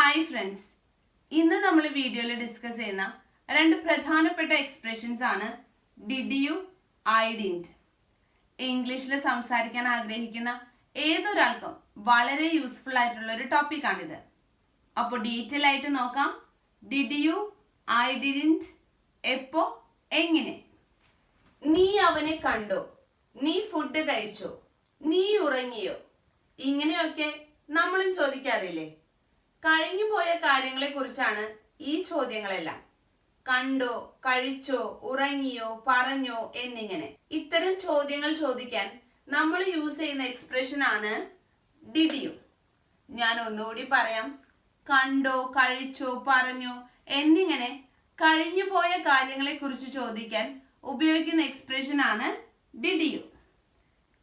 Hi friends, ഇന്ന് നമ്മൾ വീഡിയോയിൽ ഡിസ്കസ് ചെയ്യുന്ന രണ്ട് പ്രധാനപ്പെട്ട എക്സ്പ്രഷൻസ് ആണ് ഡിഡ് യു, ഐ ഡിഡ്ന്റ്. ഇംഗ്ലീഷിൽ സംസാരിക്കാൻ ആഗ്രഹിക്കുന്ന ഏതൊരാൾക്കും വളരെ യൂസ്ഫുൾ ആയിട്ടുള്ള ഒരു ടോപ്പിക്കാണിത്. അപ്പോൾ ഡീറ്റെയിൽ ആയിട്ട് നോക്കാം. ഡിഡ് യു, ഐ ഡിഡ്ന്റ്, എപ്പോ, എങ്ങനെ. നീ അവനെ കണ്ടോ, നീ ഫുഡ് കഴിച്ചോ, നീ ഉറങ്ങിയോ, ഇങ്ങനെയൊക്കെ നമ്മളും ചോദിക്കാറില്ലേ? കഴിഞ്ഞു പോയ കാര്യങ്ങളെ കുറിച്ചാണ് ഈ ചോദ്യങ്ങളെല്ലാം. കണ്ടോ, കഴിച്ചോ, ഉറങ്ങിയോ, പറഞ്ഞോ എന്നിങ്ങനെ ഇത്തരം ചോദ്യങ്ങൾ ചോദിക്കാൻ നമ്മൾ യൂസ് ചെയ്യുന്ന എക്സ്പ്രഷൻ ആണ് ഡിഡ് യു. ഞാൻ ഒന്നുകൂടി പറയാം. കണ്ടോ, കഴിച്ചോ, പറഞ്ഞോ എന്നിങ്ങനെ കഴിഞ്ഞു പോയ കാര്യങ്ങളെ കുറിച്ച് ചോദിക്കാൻ ഉപയോഗിക്കുന്ന എക്സ്പ്രഷൻ ആണ് ഡിഡ് യു.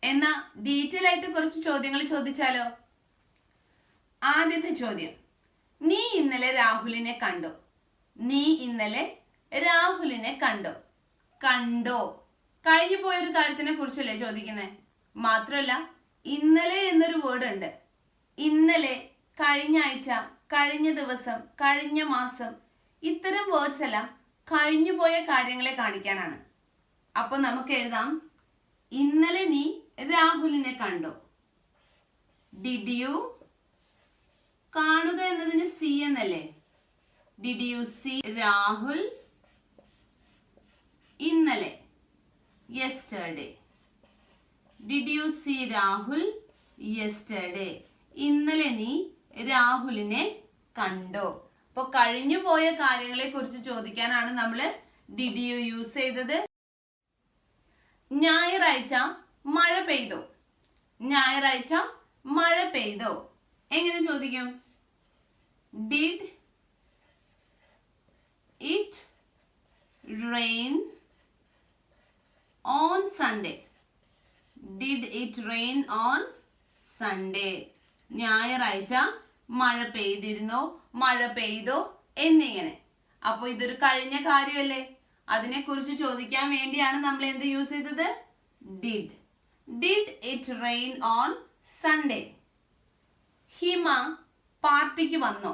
എന്നാ ഡീറ്റെയിൽ ആയിട്ട് കുറച്ച് ചോദ്യങ്ങൾ ചോദിച്ചാലോ? ആദ്യത്തെ ചോദ്യം, നീ ഇന്നലെ രാഹുലിനെ കണ്ടോ? നീ ഇന്നലെ രാഹുലിനെ കണ്ടോ? കണ്ടോ കഴിഞ്ഞു പോയൊരു കാര്യത്തിനെ കുറിച്ചല്ലേ ചോദിക്കുന്നത്. മാത്രമല്ല ഇന്നലെ എന്നൊരു വേർഡ് ഉണ്ട്. ഇന്നലെ, കഴിഞ്ഞ ആഴ്ച, കഴിഞ്ഞ ദിവസം, കഴിഞ്ഞ മാസം ഇത്തരം വേർഡ്സ് എല്ലാം കഴിഞ്ഞു പോയ കാര്യങ്ങളെ കാണിക്കാനാണ്. അപ്പൊ നമുക്ക് എഴുതാം, ഇന്നലെ നീ രാഹുലിനെ കണ്ടോ. ഡിഡ് യു, കാണുക എന്നതിന് സി എന്നല്ലേ? ഡിഡ് യു സീ രാഹുൽ ഇന്നലെ, yesterday. Did you see Rahul yesterday, ഇന്നലെ നീ രാഹുലിനെ കണ്ടോ. അപ്പൊ കഴിഞ്ഞു പോയ കാര്യങ്ങളെ കുറിച്ച് ചോദിക്കാനാണ് നമ്മൾ ഡിഡ് യു യൂസ് ചെയ്തത്. ഞായറാഴ്ച മഴ പെയ്തോ. ഞായറാഴ്ച മഴ പെയ്തോ എങ്ങനെ ചോദിക്കും? Did it rain on Sunday. Did it rain on Sunday. ഞായറാഴ്ച മഴ പെയ്തിരുന്നോ, മഴ പെയ്തോ എന്നിങ്ങനെ. അപ്പോൾ ഇതൊരു കഴിഞ്ഞ കാര്യമല്ലേ, അതിനെ കുറിച്ച് ചോദിക്കാൻ വേണ്ടിയാണ് നമ്മൾ എന്ത് യൂസ് ചെയ്തത്? Did. Did it rain on Sunday. Hima പാർട്ടിക്ക് വന്നോ.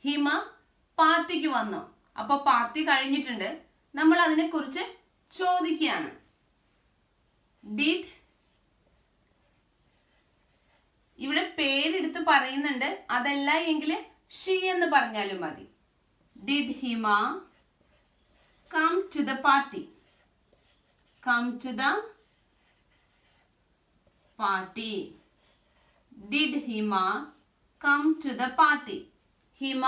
ഹിമ പാർട്ടിക്ക് വന്നോ. അപ്പൊ പാർട്ടി കഴിഞ്ഞിട്ടുണ്ട്, നമ്മൾ അതിനെ കുറിച്ച് ചോദിക്കുകയാണ്. ഡിഡ്, ഇവിടെ പേരെടുത്ത് പറയുന്നുണ്ട്, അതല്ല എങ്കിൽ ഷീ എന്ന് പറഞ്ഞാലും മതി. Did Hima come to the party. Come to the party. Did Hima come to the party. Hima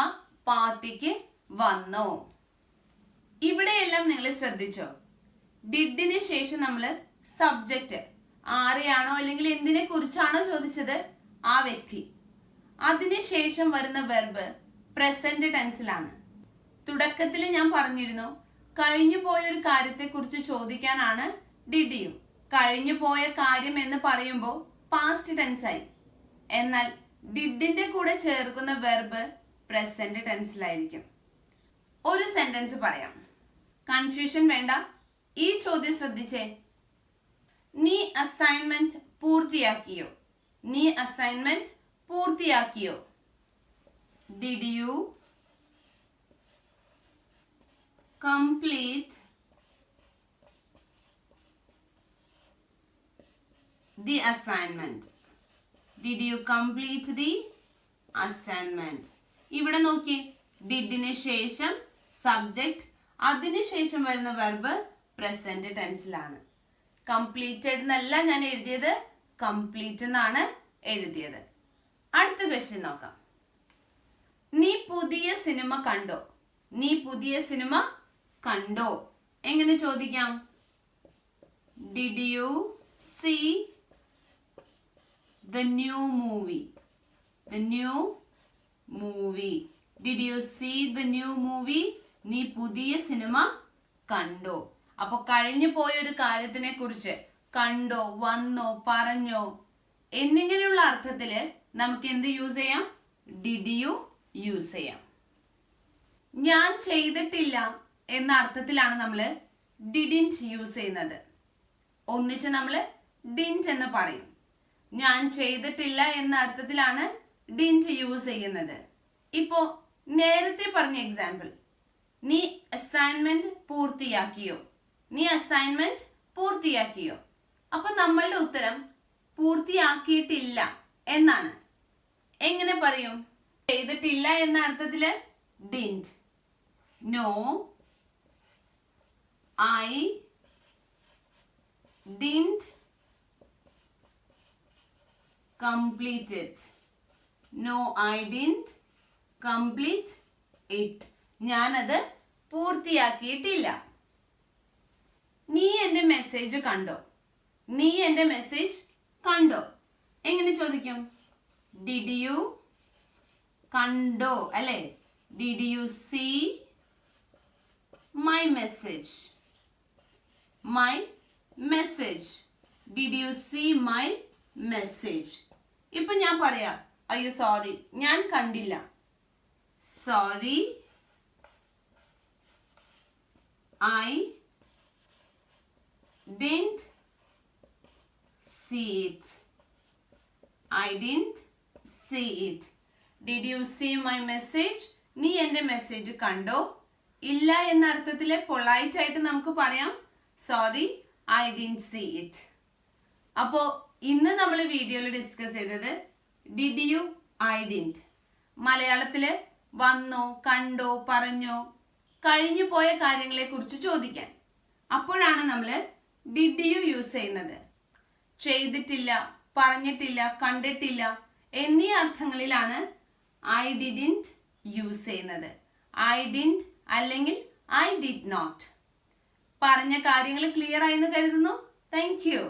പാർട്ടിക്ക് വന്നോ. ഇവിടെയെല്ലാം നിങ്ങൾ ശ്രദ്ധിച്ചോ? ഡിഡിന് ശേഷം നമ്മൾ സബ്ജക്റ്റ്, ആരെയാണോ അല്ലെങ്കിൽ എന്തിനെ കുറിച്ചാണോ ചോദിച്ചത് ആ വ്യക്തി, അതിനുശേഷം വരുന്ന വെർബ് പ്രസന്റ് ടെൻസിലാണ്. തുടക്കത്തിൽ ഞാൻ പറഞ്ഞിരുന്നു, കഴിഞ്ഞു പോയ ഒരു കാര്യത്തെ കുറിച്ച് ചോദിക്കാനാണ് ഡിഡ് യു. കഴിഞ്ഞു പോയ കാര്യം എന്ന് പറയുമ്പോൾ പാസ്റ്റ് ടെൻസ് ആയി. എന്നാൽ ഡിഡിന്റെ കൂടെ ചേർക്കുന്ന വെർബ് പ്രസന്റ് ടെൻസിലായിരിക്കും. ഒരു സെന്റൻസ് പറയാം, കൺഫ്യൂഷൻ വേണ്ട. ഈ ചോദ്യം ശ്രദ്ധിച്ചേ. നീ അസൈൻമെന്റ് പൂർത്തിയാക്കിയോ. നീ അസൈൻമെന്റ് പൂർത്തിയാക്കിയോ. Did you complete the assignment. Did you complete the assignment? ഇവിടെ നോക്കി, ഡിഡിന് ശേഷം സബ്ജക്റ്റ്, അതിനുശേഷം വരുന്ന വെർബ് പ്രസന്റ് ടെൻസിലാണ്. കംപ്ലീറ്റഡ് എന്നല്ല ഞാൻ എഴുതിയത്, കംപ്ലീറ്റ് എന്നാണ് എഴുതിയത്. അടുത്ത ക്വസ്റ്റ്യൻ നോക്കാം. നീ പുതിയ സിനിമ കണ്ടോ. നീ പുതിയ സിനിമ കണ്ടോ എങ്ങനെ ചോദിക്കാം? Did you see the new movie. The new movie. Did you see the new movie? നീ പുതിയ സിനിമ കണ്ടോ. അപ്പൊ കഴിഞ്ഞു പോയ ഒരു കാര്യത്തിനെ കുറിച്ച് കണ്ടോ, വന്നോ, പറഞ്ഞോ എന്നിങ്ങനെയുള്ള അർത്ഥത്തില് നമുക്ക് എന്ത് യൂസ് ചെയ്യാം? ഡിഡ് യു യൂസ് ചെയ്യാം. ഞാൻ ചെയ്തിട്ടില്ല എന്ന അർത്ഥത്തിലാണ് നമ്മൾ ഡിഡിന്റ് യൂസ് ചെയ്യുന്നത്. ഒന്നിച്ച് നമ്മൾ ഡിന്റ് എന്ന് പറയും. ഞാൻ ചെയ്തിട്ടില്ല എന്ന അർത്ഥത്തിലാണ് ഡിന്റ് യൂസ് ചെയ്യുന്നത്. ഇപ്പോ നേരത്തെ പറഞ്ഞ എക്സാമ്പിൾ, നീ അസൈൻമെന്റ് പൂർത്തിയാക്കിയോ, നീ അസൈൻമെന്റ് പൂർത്തിയാക്കിയോ. അപ്പൊ നമ്മളുടെ ഉത്തരം പൂർത്തിയാക്കിയിട്ടില്ല എന്നാണ്. എങ്ങനെ പറയും? ചെയ്തിട്ടില്ല എന്ന അർത്ഥത്തില് didn't. No, I didn't complete it. No, I didn't complete it. ഞാനത് പൂർത്തിയാക്കിയിട്ടില്ല. നീ എൻ്റെ മെസ്സേജ് കണ്ടോ, നീ എൻ്റെ മെസ്സേജ് കണ്ടോ. എങ്ങനെ ചോദിക്കും? ഡിഡ് യു, കണ്ടോ അല്ലേ? Did you see my message, my message. Did you see my message. ഇപ്പൊ ഞാൻ പറയാം, അയ്യോ സോറി ഞാൻ കണ്ടില്ല. Sorry, I didn't see it. I didn't see it. Did you see my message? നീ എൻ്റെ മെസ്സേജ് കണ്ടോ? ഇല്ല എന്ന അർത്ഥത്തില് പൊളൈറ്റ് ആയിട്ട് നമുക്ക് പറയാം sorry I didn't see it. അപ്പോ ഇന്ന് നമ്മൾ വീഡിയോയിൽ ഡിസ്കസ് ചെയ്തത് ഡിഡ് യു, ഐ ഡിഡ്ന്റ്. മലയാളത്തില് വന്നോ, കണ്ടോ, പറഞ്ഞോ, കഴിഞ്ഞു പോയ കാര്യങ്ങളെ കുറിച്ച് ചോദിക്കാൻ. അപ്പോഴാണ് നമ്മൾ ഡിഡ് യു യൂസ് ചെയ്യുന്നത്. ചെയ്തിട്ടില്ല, പറഞ്ഞിട്ടില്ല, കണ്ടിട്ടില്ല എന്നീ അർത്ഥങ്ങളിലാണ് ഐ ഡിഡ്ന്റ് യൂസ് ചെയ്യുന്നത്. ഐ ഡിഡ്ന്റ് അല്ലെങ്കിൽ ഐ ഡിഡ് നോട്ട്. പറഞ്ഞ കാര്യങ്ങൾ ക്ലിയർ ആയെന്ന് കരുതുന്നു. Thank you.